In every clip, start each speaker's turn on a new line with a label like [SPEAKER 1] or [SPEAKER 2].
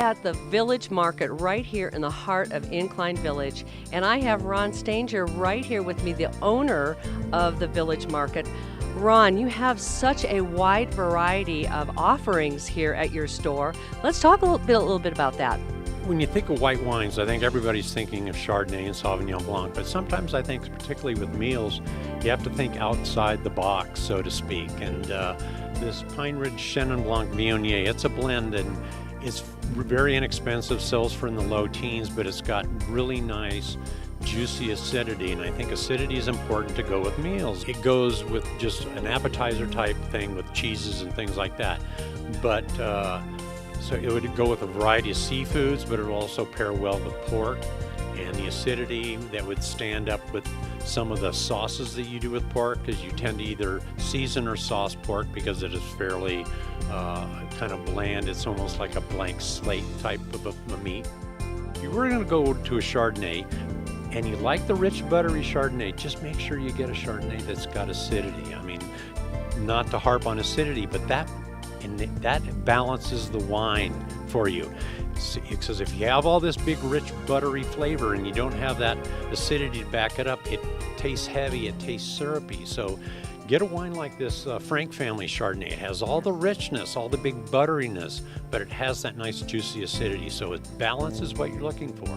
[SPEAKER 1] at the Village Market right here in the heart of Incline Village, and I have Ron Stanger right here with me, the owner of the Village Market. Ron, you have such a wide variety of offerings here at your store. Let's talk a little bit about that.
[SPEAKER 2] When you think of white wines, I think everybody's thinking of Chardonnay and Sauvignon Blanc, but sometimes I think, particularly with meals, you have to think outside the box, so to speak. And this Pine Ridge Chenin Blanc Viognier, it's a blend and it's very inexpensive, sells for in the low teens, but it's got really nice, juicy acidity, and I think acidity is important to go with meals. It goes with just an appetizer type thing with cheeses and things like that. But so it would go with a variety of seafoods, but it would also pair well with pork, and the acidity that would stand up with some of the sauces that you do with pork, because you tend to either season or sauce pork because it is fairly kind of bland. It's almost like a blank slate type of a meat. If you were going to go to a Chardonnay and you like the rich buttery Chardonnay, just make sure you get a Chardonnay that's got acidity. I mean, not to harp on acidity, but that balances the wine for you. Because if you have all this big rich buttery flavor and you don't have that acidity to back it up, it tastes heavy, it tastes syrupy. So get a wine like this Frank Family Chardonnay. It has all the richness, all the big butteriness, but it has that nice juicy acidity, so it balances what you're looking for.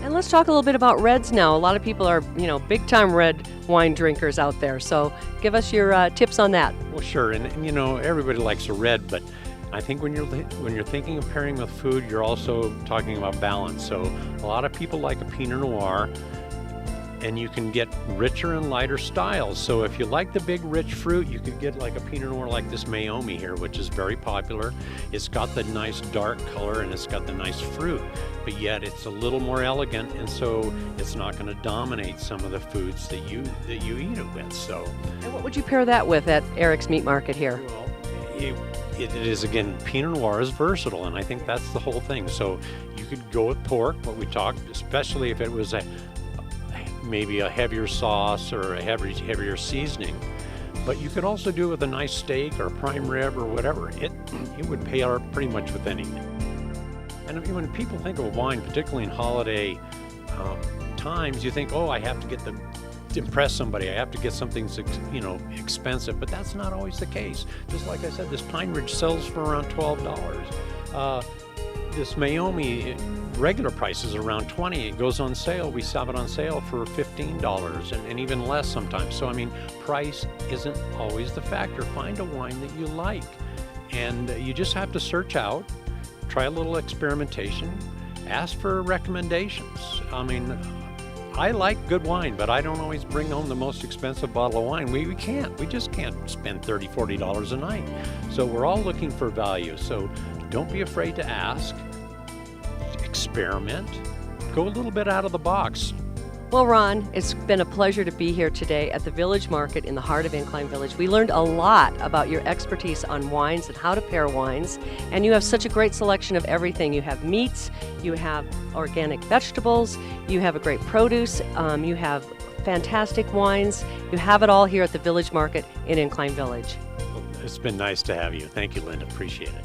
[SPEAKER 1] And let's talk a little bit about reds now. A lot of people are, big time red wine drinkers out there. So give us your tips on that.
[SPEAKER 2] Well, sure, and everybody likes a red, but I think when you're thinking of pairing with food, you're also talking about balance. So a lot of people like a Pinot Noir, and you can get richer and lighter styles. So if you like the big rich fruit, you could get like a Pinot Noir like this Meiomi here, which is very popular. It's got the nice dark color and it's got the nice fruit, but yet it's a little more elegant, and so it's not going to dominate some of the foods that you eat it with. So,
[SPEAKER 1] and what would you pair that with at Eric's Meat Market here?
[SPEAKER 2] Well, it is, again, Pinot Noir is versatile, and I think that's the whole thing. So you could go with pork, what we talked, especially if it was maybe a heavier sauce or a heavier seasoning, but you could also do it with a nice steak or a prime rib or whatever. It would pair pretty much with anything. And when people think of wine, particularly in holiday times, you think, oh, I have to to impress somebody, I have to get something expensive, but that's not always the case. Just like I said, this Pine Ridge sells for around $12. This Meiomi regular price is around $20. It goes on sale. We have it on sale for $15 and even less sometimes. So, I mean, price isn't always the factor. Find a wine that you like, and you just have to search out, try a little experimentation, ask for recommendations. I mean, I like good wine, but I don't always bring home the most expensive bottle of wine. We just can't spend $30, $40 a night. So we're all looking for value. So don't be afraid to ask, experiment, go a little bit out of the box.
[SPEAKER 1] Well, Ron, it's been a pleasure to be here today at the Village Market in the heart of Incline Village. We learned a lot about your expertise on wines and how to pair wines, and you have such a great selection of everything. You have meats, you have organic vegetables, you have a great produce, you have fantastic wines. You have it all here at the Village Market in Incline Village.
[SPEAKER 2] It's been nice to have you. Thank you, Linda. Appreciate it.